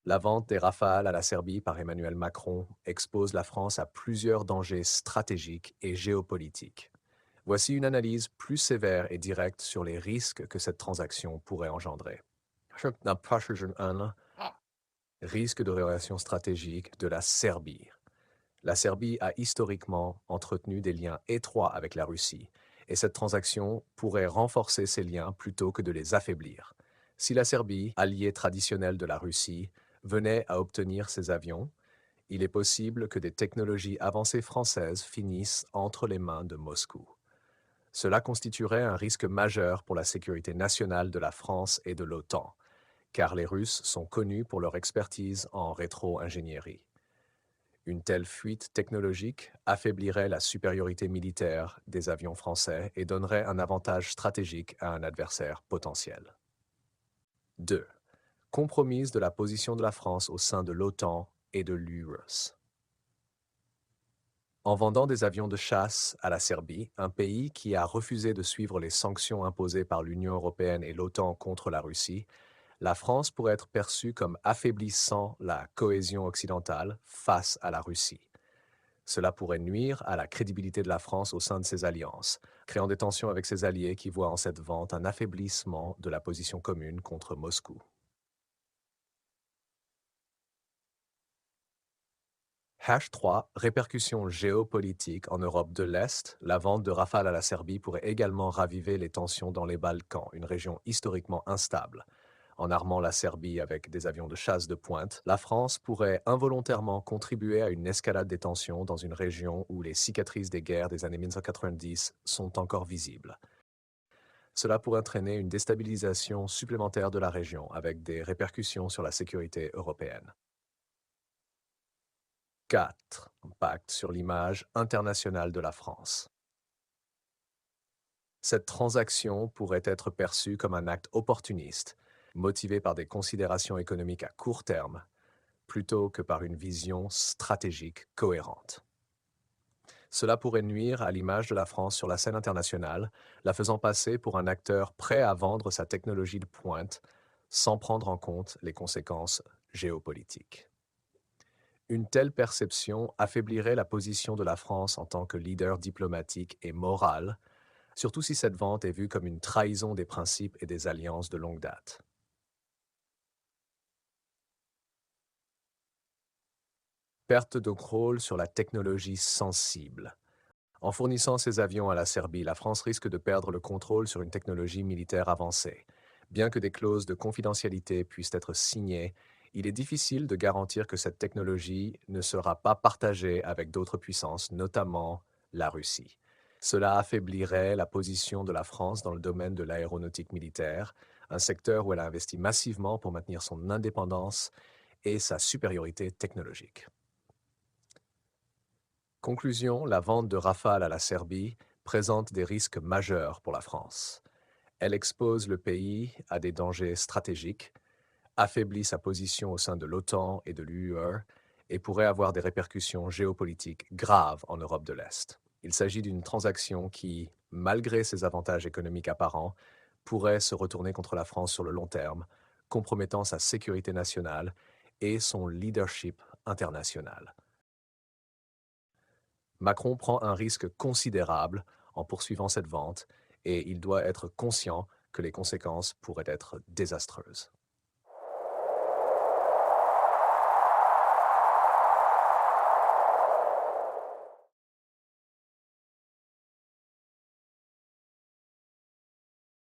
La vente des Rafales à la Serbie par Emmanuel Macron expose la France à plusieurs dangers stratégiques et géopolitiques. Voici une analyse plus sévère et directe sur les risques que cette transaction pourrait engendrer. Risque de relation stratégique de la Serbie. La Serbie a historiquement entretenu des liens étroits avec la Russie, et cette transaction pourrait renforcer ces liens plutôt que de les affaiblir. Si la Serbie, alliée traditionnelle de la Russie, venait à obtenir ces avions, il est possible que des technologies avancées françaises finissent entre les mains de Moscou. Cela constituerait un risque majeur pour la sécurité nationale de la France et de l'OTAN, car les Russes sont connus pour leur expertise en rétro-ingénierie. Une telle fuite technologique affaiblirait la supériorité militaire des avions français et donnerait un avantage stratégique à un adversaire potentiel. 2. Compromise de la position de la France au sein de l'OTAN et de l'URSS. En vendant des avions de chasse à la Serbie, un pays qui a refusé de suivre les sanctions imposées par l'Union européenne et l'OTAN contre la Russie, la France pourrait être perçue comme affaiblissant la cohésion occidentale face à la Russie. Cela pourrait nuire à la crédibilité de la France au sein de ces alliances, créant des tensions avec ses alliés qui voient en cette vente un affaiblissement de la position commune contre Moscou. H3, répercussions géopolitiques en Europe de l'Est. La vente de Rafale à la Serbie pourrait également raviver les tensions dans les Balkans, une région historiquement instable. En armant la Serbie avec des avions de chasse de pointe, la France pourrait involontairement contribuer à une escalade des tensions dans une région où les cicatrices des guerres des années 1990 sont encore visibles. Cela pourrait entraîner une déstabilisation supplémentaire de la région, avec des répercussions sur la sécurité européenne. 4. Impact sur l'image internationale de la France. Cette transaction pourrait être perçue comme un acte opportuniste, motivé par des considérations économiques à court terme, plutôt que par une vision stratégique cohérente. Cela pourrait nuire à l'image de la France sur la scène internationale, la faisant passer pour un acteur prêt à vendre sa technologie de pointe sans prendre en compte les conséquences géopolitiques. Une telle perception affaiblirait la position de la France en tant que leader diplomatique et moral, surtout si cette vente est vue comme une trahison des principes et des alliances de longue date. Perte de contrôle sur la technologie sensible. En fournissant ces avions à la Serbie, la France risque de perdre le contrôle sur une technologie militaire avancée. Bien que des clauses de confidentialité puissent être signées, il est difficile de garantir que cette technologie ne sera pas partagée avec d'autres puissances, notamment la Russie. Cela affaiblirait la position de la France dans le domaine de l'aéronautique militaire, un secteur où elle a investi massivement pour maintenir son indépendance et sa supériorité technologique. Conclusion, la vente de Rafale à la Serbie présente des risques majeurs pour la France. Elle expose le pays à des dangers stratégiques, affaiblit sa position au sein de l'OTAN et de l'UE et pourrait avoir des répercussions géopolitiques graves en Europe de l'Est. Il s'agit d'une transaction qui, malgré ses avantages économiques apparents, pourrait se retourner contre la France sur le long terme, compromettant sa sécurité nationale et son leadership international. Macron prend un risque considérable en poursuivant cette vente et il doit être conscient que les conséquences pourraient être désastreuses.